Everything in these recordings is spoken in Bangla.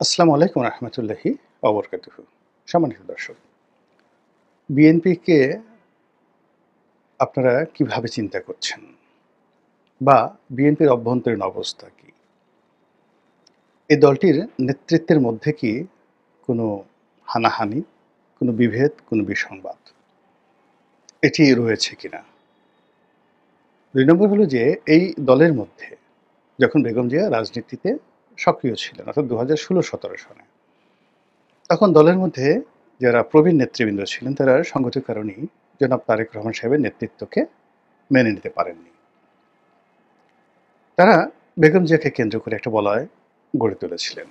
আসসালামু আলাইকুম রহমতুল্লাহি অবরকাতুহু। সম্মানিত দর্শক, বিএনপিকে আপনারা কিভাবে চিন্তা করছেন বা বিএনপির অভ্যন্তরীণ অবস্থা কি? এই দলটির নেতৃত্বের মধ্যে কি কোনো হানাহানি, কোনো বিভেদ, কোনো বিসংবাদ এটি রয়েছে কিনা? ২ নম্বর হলো যে এই দলের মধ্যে যখন বেগম জিয়া রাজনীতিতে সক্রিয় ছিলেন অর্থাৎ ২০১৬-১৭ সনে, তখন দলের মধ্যে যারা প্রবীণ নেতৃবৃন্দ ছিলেন তারা সংগত কারণেই জনাব তারেক রহমান সাহেবের নেতৃত্বকে মেনে নিতে পারেননি। তারা বেগম জিয়াকে কেন্দ্র করে একটা বলয় গড়ে তুলেছিলেন।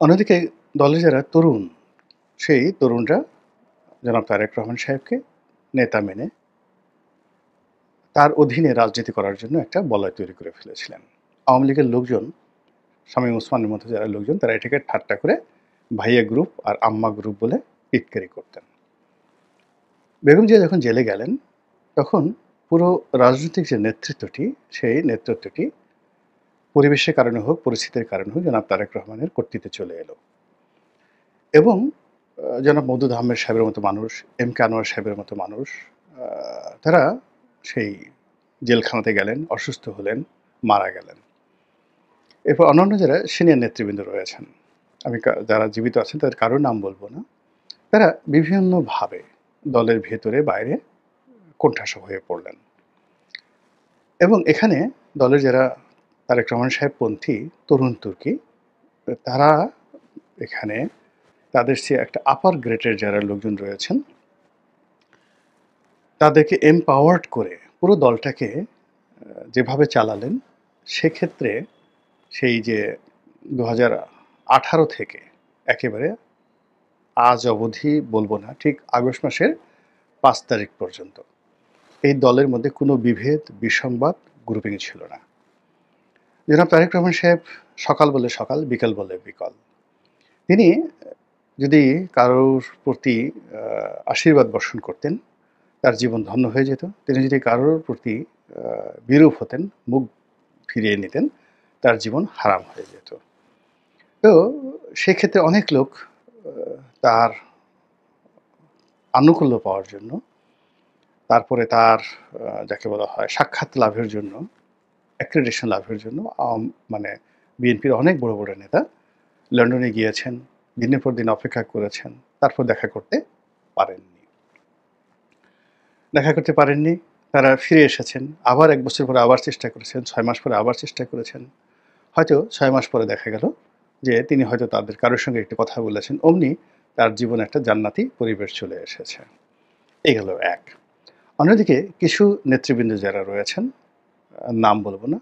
অন্যদিকে দলের যারা তরুণ, সেই তরুণরা জনাব তারেক রহমান সাহেবকে নেতা মেনে তার অধীনে রাজনীতি করার জন্য একটা বলয় তৈরি করে ফেলেছিলেন। আওয়ামী লীগের লোকজন, শামীম ওসমানের মতো যারা লোকজন, তারা এটাকে ঠাট্টা করে ভাইয়া গ্রুপ আর আম্মা গ্রুপ বলে টিটকারি করতেন। বেগম জিয়া যখন জেলে গেলেন, তখন পুরো রাজনৈতিক যে নেতৃত্বটি, সেই নেতৃত্বটি পরিবেশের কারণে হোক, পরিস্থিতির কারণে হোক জনাব তারেক রহমানের কর্তৃত্বে চলে এলো এবং জনাব মওদুদ আহমেদ সাহেবের মতো মানুষ, এম কে আনোয়ার সাহেবের মতো মানুষ, তারা সেই জেলখানাতে গেলেন, অসুস্থ হলেন, মারা গেলেন। এরপর অন্যান্য যারা সিনিয়র নেতৃবৃন্দ রয়েছেন, আমি যারা জীবিত আছেন তাদের কারোর নাম বলব না, তারা বিভিন্নভাবে দলের ভেতরে বাইরে কোণঠাসা হয়ে পড়লেন এবং এখানে দলের যারা তারেক রহমান সাহেবপন্থী তরুণ তুর্কি, তারা এখানে তাদের চেয়ে একটা আপার গ্রেডের যারা লোকজন রয়েছেন, তাদেরকে এমপাওয়ার্ড করে পুরো দলটাকে যেভাবে চালালেন, সেক্ষেত্রে সেই যে ২০১৮ থেকে একেবারে আজ অবধি বলব না, ঠিক আগস্ট মাসের ৫ তারিখ পর্যন্ত এই দলের মধ্যে কোনো বিভেদ, বিসংবাদ, গ্রুপিং ছিল না। জনাব তারেক রহমান সাহেব সকাল বললে সকাল, বিকাল বললে বিকাল। তিনি যদি কারোর প্রতি আশীর্বাদ বর্ষণ করতেন, তার জীবন ধন্য হয়ে যেত। তিনি যদি কারোর প্রতি বিরূপ হতেন, মুখ ফিরিয়ে নিতেন, তার জীবন হারাম হয়ে যেত। তো সেক্ষেত্রে অনেক লোক তার আনুকূল্য পাওয়ার জন্য, তারপরে তার যাকে বলা হয় সাক্ষাৎ লাভের জন্য, অ্যাক্রেডিটেশন লাভের জন্য মানে বিএনপির অনেক বড় বড় নেতা লন্ডনে গিয়েছেন, দিনের পর দিন অপেক্ষা করেছেন, তারপর দেখা করতে পারেননি। দেখা করতে পারেননি, তারা ফিরে এসেছেন, আবার ১ বছর পরে আবার চেষ্টা করেছেন, ৬ মাস পরে আবার চেষ্টা করেছেন। হয়তো ৬ মাস পরে দেখা গেল যে তিনি হয়তো তাদের কারোর সঙ্গে একটু কথা বলেছেন, অমনি তার জীবনে একটা জান্নাতি পরিবেশ চলে এসেছে। এই গেল এক। অন্যদিকে কিছু নেতৃবৃন্দ যারা রয়েছেন, নাম বলব না,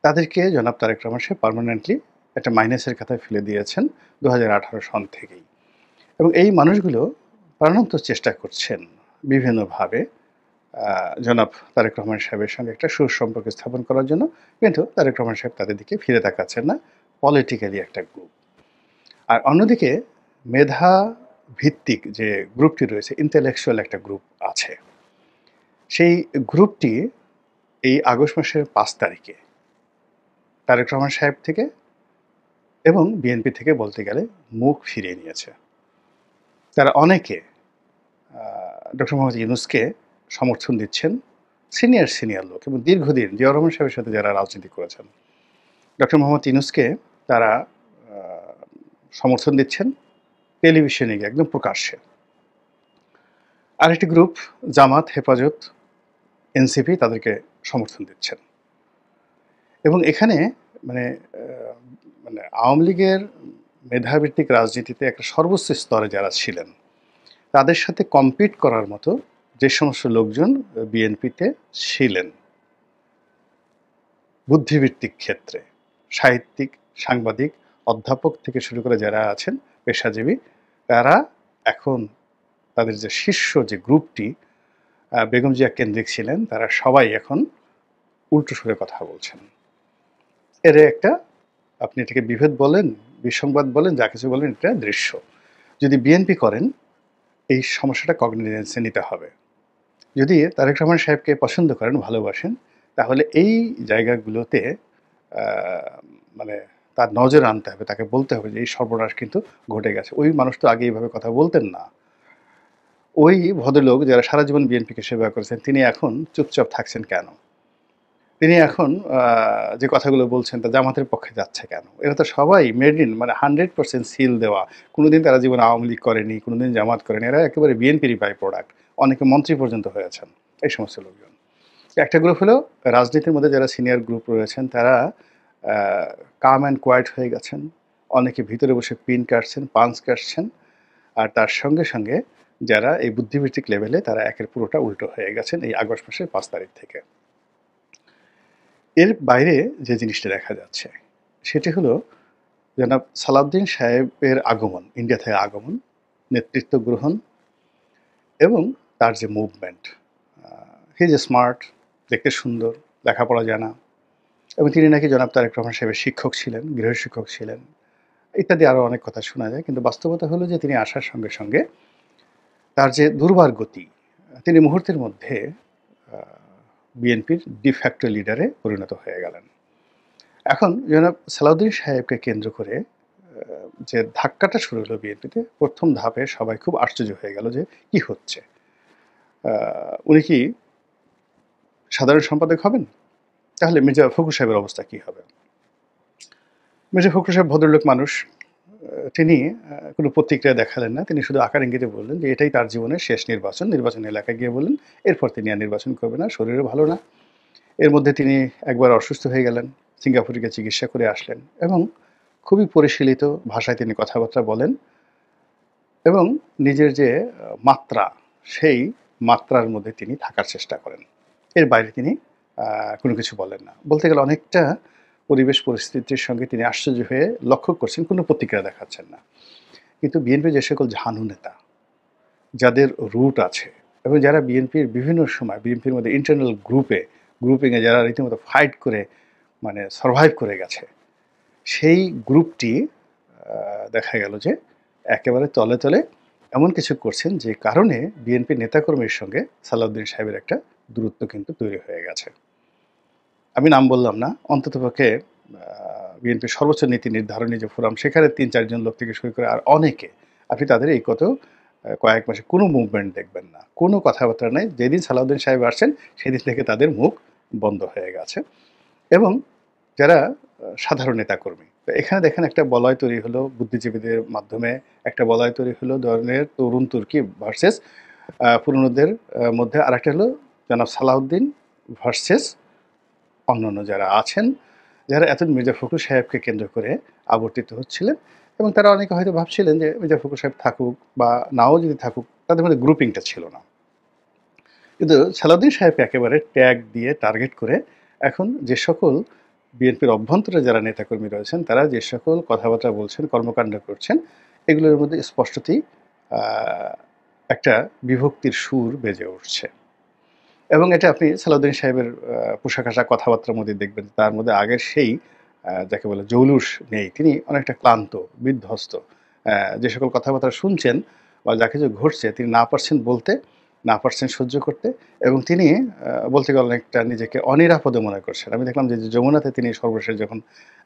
তাদেরকে জনাব তারেক রহমান সাহেব পার্মানেন্টলি একটা মাইনাসের খাতায় ফেলে দিয়েছেন ২০১৮ সন থেকেই এবং এই মানুষগুলো প্রাণান্তর চেষ্টা করছেন বিভিন্নভাবে জনাব তারেক রহমান সাহেবের সঙ্গে একটা সুসম্পর্ক স্থাপন করার জন্য, কিন্তু তারেক রহমান সাহেব তাদের দিকে ফিরে তাকাচ্ছেন না, পলিটিক্যালি একটা গ্রুপ। আর অন্যদিকে মেধা ভিত্তিক যে গ্রুপটি রয়েছে, ইন্টেলেকচুয়াল একটা গ্রুপ আছে, সেই গ্রুপটি এই আগস্ট মাসের ৫ তারিখে তারেক রহমান সাহেব থেকে এবং বিএনপি থেকে বলতে গেলে মুখ ফিরিয়ে নিয়েছে। তারা অনেকে ডক্টর মোহাম্মদ ইউনূসকে সমর্থন দিচ্ছেন, সিনিয়র লোক এবং দীর্ঘদিন জিয়াউর রহমান সাহেবের সাথে যারা রাজনীতি করেছেন, ডক্টর মোহাম্মদ ইউনূসকে তারা সমর্থন দিচ্ছেন টেলিভিশনে গিয়ে একদম প্রকাশ্যে। আরেকটি গ্রুপ জামাত, হেফাজত, এনসিপি তাদেরকে সমর্থন দিচ্ছেন এবং এখানে মানে মানে আওয়ামী লীগের মেধাভিত্তিক রাজনীতিতে একটা সর্বোচ্চ স্তরে যারা ছিলেন, তাদের সাথে কম্পিট করার মতো যে সমস্ত লোকজন বিএনপিতে ছিলেন, বুদ্ধিবৃত্তিক ক্ষেত্রে সাহিত্যিক, সাংবাদিক, অধ্যাপক থেকে শুরু করে যারা আছেন পেশাজীবী, তারা এখন তাদের যে শীর্ষ যে গ্রুপটি বেগম জিয়া কেন্দ্রিক ছিলেন, তারা সবাই এখন উল্টো সুরে কথা বলছেন। এর একটা, আপনি এটাকে বিভেদ বলেন, বিসংবাদ বলেন, যা কিছু বলেন, এটা দৃশ্য। যদি বিএনপি করেন, এই সমস্যাটা কগনিজেন্সে নিতে হবে। যদি তারেক রহমান সাহেবকে পছন্দ করেন, ভালোবাসেন, তাহলে এই জায়গাগুলোতে মানে তার নজরে আনতে হবে, তাকে বলতে হবে যে এই সর্বনাশ কিন্তু ঘটে গেছে। ওই মানুষ তো আগে এইভাবে কথা বলতেন না। ওই ভদ্রলোক যারা সারা জীবন বিএনপিকে সেবা করেছেন, তিনি এখন চুপচাপ থাকছেন কেন? তিনি এখন যে কথাগুলো বলছেন তা জামাতের পক্ষে যাচ্ছে কেন? এরা তো সবাই মেড ইন, মানে 100% সিল দেওয়া। কোনোদিন তারা জীবনে আওয়ামী লীগ করেনি, কোনোদিন জামাত করেনি। এরা একেবারে বিএনপিরই বাই প্রোডাক্ট। অনেকে মন্ত্রী পর্যন্ত হয়েছেন এই সমস্ত লোকজন। একটা গ্রুপ হলো রাজনীতির মধ্যে যারা সিনিয়র গ্রুপ রয়েছেন, তারা কাম অ্যান্ড কোয়াইট হয়ে গেছেন। অনেকে ভিতরে বসে পিন কাটছেন, পাঞ্চ কাটছেন। আর তার সঙ্গে সঙ্গে যারা এই বুদ্ধিবৃত্তিক লেভেলে, তারা একের পুরোটা উল্টো হয়ে গেছেন এই আগস্ট মাসের 5 তারিখ থেকে। এর বাইরে যে জিনিসটা দেখা যাচ্ছে সেটি হলো জনাব সালাউদ্দিন সাহেবের আগমন, ইন্ডিয়া থেকে আগমন, নেতৃত্ব গ্রহণ এবং তার যে মুভমেন্ট। হি ইজ স্মার্ট, দেখতে সুন্দর, লেখাপড়া জানা, এবং তিনি নাকি জনাব তারেক রহমান সাহেবের শিক্ষক ছিলেন, গৃহশিক্ষক ছিলেন, ইত্যাদি আরও অনেক কথা শোনা যায়। কিন্তু বাস্তবতা হলো যে তিনি আসার সঙ্গে সঙ্গে তার যে দুর্বার গতি, তিনি মুহূর্তের মধ্যে বিএনপির ডিফ্যাক্টো লিডারে পরিণত হয়ে গেলেন। এখন জনাব সালাউদ্দিন সাহেবকে কেন্দ্র করে যে ধাক্কাটা শুরু হলো বিএনপিতে, প্রথম ধাপে সবাই খুব আশ্চর্য হয়ে গেল যে কি হচ্ছে। উনি কি সাধারণ সম্পাদক হবেন? তাহলে মির্জা ফখরুল সাহেবের অবস্থা কি হবে? মির্জা ফখরুল সাহেব ভদ্রলোক মানুষ, তিনি কোনো প্রতিক্রিয়া দেখালেন না। তিনি শুধু আকার ইঙ্গিতে বললেন যে এটাই তার জীবনের শেষ নির্বাচন। নির্বাচনী এলাকায় গিয়ে বললেন এরপর তিনি আর নির্বাচন করবেন না, শরীরও ভালো না। এর মধ্যে তিনি একবার অসুস্থ হয়ে গেলেন, সিঙ্গাপুরে গিয়ে চিকিৎসা করে আসলেন এবং খুবই পরিশীলিত ভাষায় তিনি কথাবার্তা বলেন এবং নিজের যে মাত্রা, সেই মাত্রার মধ্যে তিনি থাকার চেষ্টা করেন। এর বাইরে তিনি কোনো কিছু বলেন না। বলতে গেলে অনেকটা পরিবেশ পরিস্থিতির সঙ্গে তিনি আশ্চর্য হয়ে লক্ষ্য করছেন, কোনো প্রতিক্রিয়া দেখাচ্ছেন না। কিন্তু বিএনপির যে সকল ঝানু নেতা, যাদের রুট আছে এবং যারা বিএনপির বিভিন্ন সময় বিএনপির মধ্যে ইন্টারনাল গ্রুপিংয়ে যারা রীতিমতো ফাইট করে মানে সারভাইভ করে গেছে, সেই গ্রুপটি দেখা গেল যে একেবারে তলে তলে এমন কিছু করছেন যে কারণে বিএনপির নেতাকর্মীর সঙ্গে সালাউদ্দিন সাহেবের একটা দূরত্ব কিন্তু তৈরি হয়ে গেছে। আমি নাম বললাম না, অন্ততপক্ষে বিএনপির সর্বোচ্চ নীতি নির্ধারণী যে ফোরাম, সেখানে ৩-৪ জন লোক থেকে শুরু করে আর অনেকে, আপনি তাদের এই কয়েক মাসে কোনো মুভমেন্ট দেখবেন না, কোনো কথাবার্তা নেই। যেদিন সালাউদ্দিন সাহেব আসছেন সেদিন থেকে তাদের মুখ বন্ধ হয়ে গেছে। এবং যারা সাধারণ নেতাকর্মী, তো এখানে দেখেন একটা বলয় তৈরি হলো বুদ্ধিজীবীদের মাধ্যমে, একটা বলয় তৈরি হলো ধরনের তরুণ তুর্কি ভার্সেস পুরনোদের মধ্যে, আর একটা হলো জনাব সালাউদ্দিন ভার্সেস অন্যান্য যারা আছেন, যারা এতদিন মির্জা ফখরুল সাহেবকে কেন্দ্র করে আবর্তিত হচ্ছিলেন। এবং তারা অনেকে হয়তো ভাবছিলেন যে মির্জা ফখরুল সাহেব থাকুক বা নাও যদি থাকুক, তাদের মধ্যে গ্রুপিংটা ছিল না। কিন্তু সালাউদ্দিন সাহেবকে একেবারে ট্যাগ দিয়ে টার্গেট করে এখন যে সকল বিএনপির অভ্যন্তরে যারা নেতাকর্মী রয়েছেন, তারা যে সকল কথাবার্তা বলছেন, কর্মকাণ্ড করছেন, এগুলোর মধ্যে স্পষ্টতই একটা বিভক্তির সুর বেজে উঠছে। এবং এটা আপনি সালাউদ্দিন সাহেবের পোশাক আশাক কথাবার্তার মধ্যে দেখবেন, তার মধ্যে আগের সেই যাকে বলে জৌলুস নেই। তিনি অনেকটা ক্লান্ত, বিধ্বস্ত। যে সকল কথাবার্তা শুনছেন বা যা কিছু ঘটছে, তিনি না পারছেন বলতে, না পারছেন সহ্য করতে, এবং তিনি বলতে গেলে অনেকটা নিজেকে অনিরাপদে মনে করছেন। আমি দেখলাম যে যমুনাতে তিনি সর্বশেষ যখন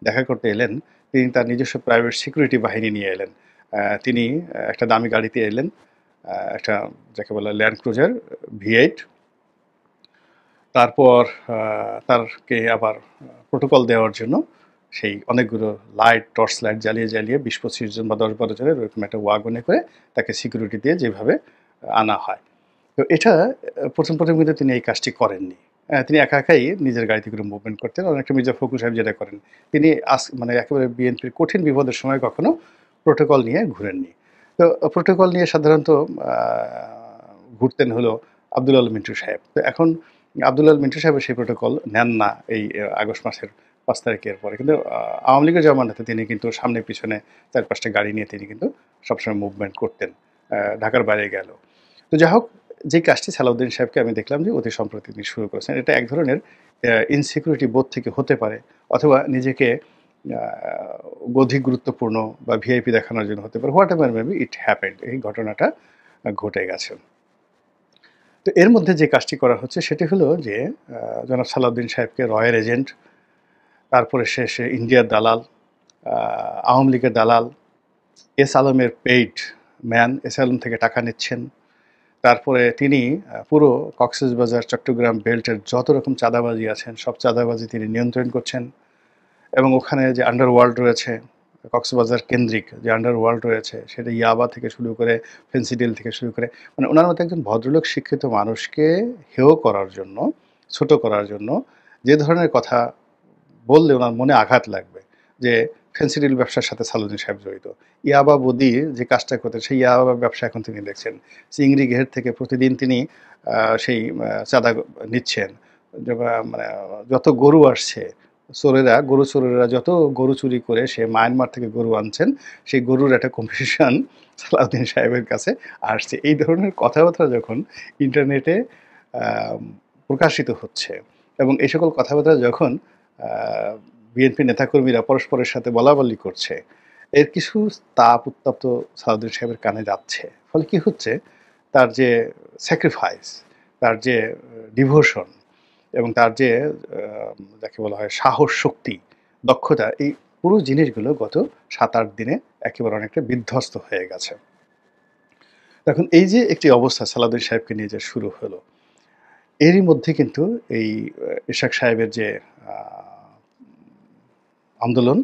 দেখা করতে এলেন, তিনি তার নিজস্ব প্রাইভেট সিকিউরিটি বাহিনী নিয়ে এলেন। তিনি একটা দামি গাড়িতে এলেন, একটা যাকে বলে ল্যান্ড ক্রুজার V8। তারপর তারকে আবার প্রোটোকল দেওয়ার জন্য সেই অনেকগুলো লাইট, টর্চ লাইট জ্বালিয়ে জ্বালিয়ে ২০-২৫ জন বা ১০-১২ জনের ওরকম একটা ওয়াগনে করে তাকে সিকিউরিটি দিয়ে যেভাবে আনা হয়। তো এটা প্রথম কিন্তু তিনি এই কাজটি করেননি। তিনি একা একাই নিজের গাড়িতে করে মুভমেন্ট করতেন। অনেকটা মির্জা ফখরুল সাহেব যেটা করেন, তিনি মানে একেবারে বিএনপির কঠিন বিপদের সময় কখনো প্রোটোকল নিয়ে ঘুরেননি। তো প্রোটোকল নিয়ে সাধারণত ঘুরতেন হলো আব্দুল আল মিন্টু সাহেব। তো এখন আব্দুল আল মিন্টু সাহেবের সেই প্রোটোকল নেন না এই আগস্ট মাসের ৫ তারিখের পরে। কিন্তু আওয়ামী লীগের জমানাতে তিনি কিন্তু সামনে পিছনে ৪-৫টা গাড়ি নিয়ে তিনি কিন্তু সবসময় মুভমেন্ট করতেন, ঢাকার বাইরে গেল। তো যাই হোক, যে কাজটি সালাউদ্দিন সাহেবকে আমি দেখলাম যে অতি সম্প্রতি তিনি শুরু করেছেন। এটা এক ধরনের ইনসিকিউরিটি বোধ থেকে হতে পারে, অথবা নিজেকে অধিক গুরুত্বপূর্ণ বা ভিআইপি দেখানোর জন্য হতে পারে। What ever maybe it happened, এই ঘটনাটা ঘটে গেছে। তো এর মধ্যে যে কাজটি করা হচ্ছে সেটি হলো যে জনাব সালাউদ্দিন সাহেবকে রয়ের এজেন্ট, তারপরে সে ইন্ডিয়ার দালাল, আওয়ামী লীগের দালাল, এস আলমের পেইড ম্যান, এস আলম থেকে টাকা নিচ্ছেন। তারপরে তিনি পুরো কক্সবাজার চট্টগ্রাম বেল্টের যত রকম চাঁদাবাজি আছেন সব চাঁদাবাজি তিনি নিয়ন্ত্রণ করছেন। এবং ওখানে যে আন্ডারওয়ার্ল্ড রয়েছে, কক্সবাজার কেন্দ্রিক যে আন্ডারওয়ার্ল্ড রয়েছে, সেটা ইয়াবা থেকে শুরু করে ফেন্সিডিল থেকে শুরু করে, মানে ওনার মতো একজন ভদ্রলোক শিক্ষিত মানুষকে হেয় করার জন্য, ছোট করার জন্য যে ধরনের কথা বললে ওনার মনে আঘাত লাগবে, যে ফেন্সিডিল ব্যবসার সাথে সালাউদ্দিন সাহেব জড়িত, ইয়াবা বদি যে কাজটা করতে, সেই ইয়াবা ব্যবসা এখন তিনি দেখছেন। চিংড়ি ঘের থেকে প্রতিদিন তিনি সেই চাঁদা নিচ্ছেন। মানে যত গরু আসছে, গরু চোরেরা যত গরু চুরি করে সে মায়ানমার থেকে গরু আনছেন, সেই গরুর একটা কম্পিটিশন সালাউদ্দিন সাহেবের কাছে আসছে। এই ধরনের কথাবার্তা যখন ইন্টারনেটে প্রকাশিত হচ্ছে এবং এই সকল কথাবার্তা যখন বিএনপি নেতাকর্মীরা পরস্পরের সাথে বলাবলি করছে, এর কিছু তাপ উত্তপ্ত সালাউদ্দিন সাহেবের কানে যাচ্ছে। ফলে কি হচ্ছে, তার যে স্যাক্রিফাইস, তার যে ডিভোশন এবং তার যে যাকে বলা হয় সাহস, শক্তি, দক্ষতা, এই পুরো জিনিসগুলো গত 7-8 দিনে একেবারে অনেকটা বিধ্বস্ত হয়ে গেছে। এখন এই যে একটি অবস্থা সালাউদ্দিন সাহেবকে নিয়ে যে শুরু হলো, এরই মধ্যে কিন্তু এই ইশাক সাহেবের যে আন্দোলন,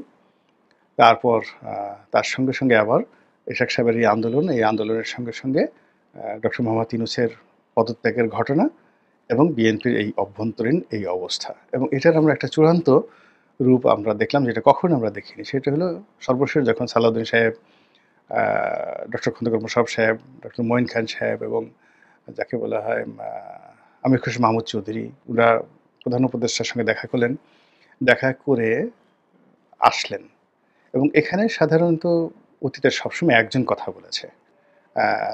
তারপর তার সঙ্গে সঙ্গে আবার ইশাক সাহেবের এই আন্দোলনের সঙ্গে সঙ্গে ডক্টর মোহাম্মদ ইউনূসের পদত্যাগের ঘটনা এবং বিএনপির এই অভ্যন্তরীণ এই অবস্থা, এবং এটার আমরা একটা চূড়ান্ত রূপ আমরা দেখলাম, যেটা কখনো আমরা দেখিনি। সেটা হলো সর্বশেষ যখন সালাউদ্দিন সাহেব, ডক্টর খন্দকার মোশাররফ সাহেব, ডক্টর মঈন খান সাহেব এবং যাকে বলা হয় আমির খসরু মাহমুদ চৌধুরী, ওরা প্রধান উপদেষ্টার সঙ্গে দেখা করলেন, দেখা করে আসলেন। এবং এখানে সাধারণত অতীতের সবসময় একজন কথা বলেছে,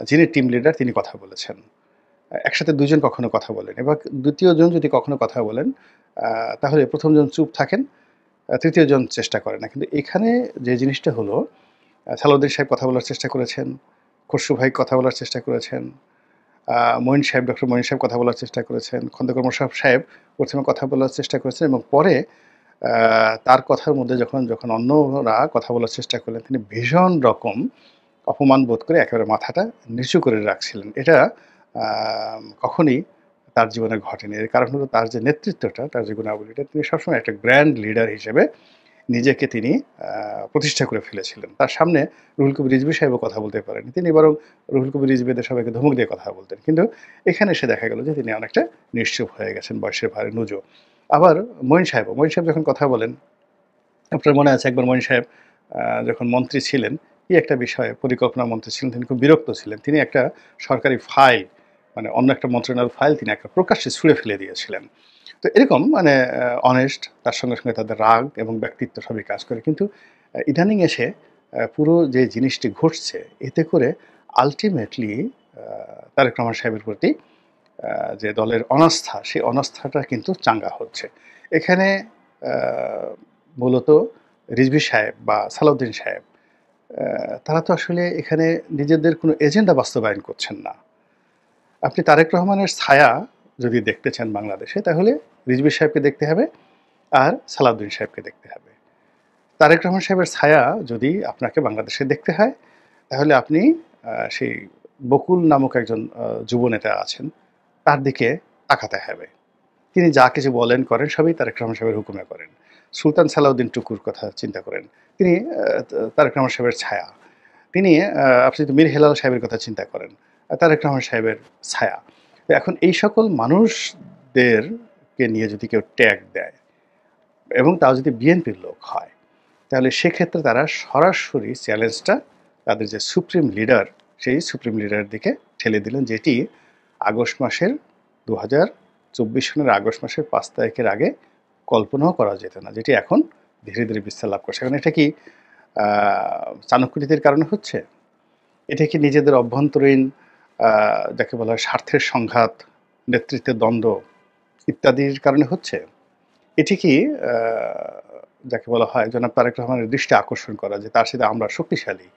যিনি টিম লিডার তিনি কথা বলেছেন। একসাথে দুজন কখনো কথা বলেন, এবার দ্বিতীয় জন যদি কখনো কথা বলেন তাহলে প্রথম জন চুপ থাকেন, তৃতীয় জন চেষ্টা করে না। কিন্তু এখানে যে জিনিসটা হলো, সালাউদ্দিন সাহেব কথা বলার চেষ্টা করেছেন, খসরু ভাই কথা বলার চেষ্টা করেছেন, মঈন সাহেব, ডক্টর মঈন সাহেব কথা বলার চেষ্টা করেছেন, খন্দকার মোশাররফ সাহেব প্রথমে কথা বলার চেষ্টা করেছেন এবং পরে তার কথার মধ্যে যখন অন্যরা কথা বলার চেষ্টা করলেন, তিনি ভীষণ রকম অপমান বোধ করে একেবারে মাথাটা নিচু করে রাখছিলেন। এটা কখনই তার জীবনে ঘটেনি। এর কারণ হলো তার যে নেতৃত্বটা, তার যে গুণাবলীটা, তিনি সবসময় একটা গ্র্যান্ড লিডার হিসেবে নিজেকে তিনি প্রতিষ্ঠা করে ফেলেছিলেন। তার সামনে রুহুল কবির রিজভী সাহেবও কথা বলতে পারেন, তিনি বরং রুহুল কবির রিজভীদের সবাইকে ধমক দিয়ে কথা বলতেন। কিন্তু এখানে এসে দেখা গেল যে তিনি অনেকটা নিশ্চুপ হয়ে গেছেন, বয়সের ভারে নুজো। আবার মঈন সাহেব যখন কথা বলেন, আপনার মনে আছে একবার মঈন সাহেব যখন মন্ত্রী ছিলেন, কি একটা বিষয়ে পরিকল্পনা মন্ত্রী ছিলেন, তিনি খুব বিরক্ত ছিলেন। তিনি একটা সরকারি ফাইল, মানে অন্য একটা মন্ত্রণালয়ের ফাইল তিনি একটা প্রকাশ্যে ছুঁড়ে ফেলে দিয়েছিলেন। তো এরকম মানে অনেস্ট, তার সঙ্গে সঙ্গে তাদের রাগ এবং ব্যক্তিত্ব সবই কাজ করে। কিন্তু ইদানিং এসে পুরো যে জিনিসটি ঘটছে, এতে করে আলটিমেটলি তারেক রহমান সাহেবের প্রতি যে দলের অনাস্থা, সেই অনাস্থাটা কিন্তু চাঙ্গা হচ্ছে। এখানে মূলত রিজভী সাহেব বা সালাউদ্দিন সাহেব, তারা তো আসলে এখানে নিজেদের কোনো এজেন্ডা বাস্তবায়ন করছেন না। আপনি তারেক রহমানের ছায়া যদি দেখতে চান বাংলাদেশে, তাহলে রিজভী সাহেবকে দেখতে হবে আর সালাউদ্দিন সাহেবকে দেখতে হবে। তারেক রহমান সাহেবের ছায়া যদি আপনাকে বাংলাদেশে দেখতে হয়, তাহলে আপনি সেই বকুল নামক একজন যুবনেতা আছেন, তার দিকে তাকাতে হবে। তিনি যা কিছু বলেন করেন সবই তারেক রহমান সাহেবের হুকুমে করেন। সুলতান সালাউদ্দিন টুকুর কথা চিন্তা করেন, তিনি তারেক রহমান সাহেবের ছায়া। তিনি আপনি যদি মীর হেলাল সাহেবের কথা চিন্তা করেন, তারেক রহমান সাহেবের ছায়া। এখন এই সকল মানুষদেরকে নিয়ে যদি কেউ ট্যাগ দেয় এবং তাও যদি বিএনপির লোক হয়, তাহলে সেক্ষেত্রে তারা সরাসরি চ্যালেঞ্জটা তাদের যে সুপ্রিম লিডার, সেই সুপ্রিম লিডারের দিকে ঠেলে দিলেন, যেটি আগস্ট মাসের 2024 সনের আগস্ট মাসের 5 তারিখের আগে কল্পনাও করা যেত না, যেটি এখন ধীরে ধীরে বিস্তার লাভ করছে। এখন এটা কি চাণক্যনীতির কারণে হচ্ছে? এটা কি নিজেদের অভ্যন্তরীণ যাকে বলা হয় স্বার্থের সংঘাত, নেতৃত্বের দ্বন্দ্ব ইত্যাদির কারণে হচ্ছে? এটি কি যাকে বলা হয় জনাব তারেক রহমানের দৃষ্টি আকর্ষণ করা, যে তার সাথে আমরা শক্তিশালী,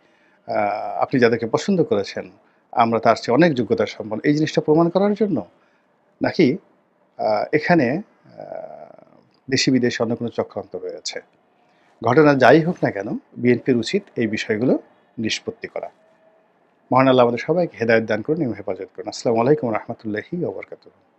আপনি যাদেরকে পছন্দ করেছেন আমরা তার চেয়ে অনেক যোগ্যতা সম্পন্ন, এই জিনিসটা প্রমাণ করার জন্য? নাকি এখানে দেশি বিদেশি অন্য কোনো চক্রান্ত রয়েছে? ঘটনা যাই হোক না কেন বিএনপির উচিত এই বিষয়গুলো নিষ্পত্তি করা। মহান আল্লাহ আমাদের সবাইকে হেদায়েত দান করুন এবং হেফাজত করুন। আসসালামু আলাইকুম ওয়া রাহমাতুল্লাহি ওয়া বারাকাতুহু।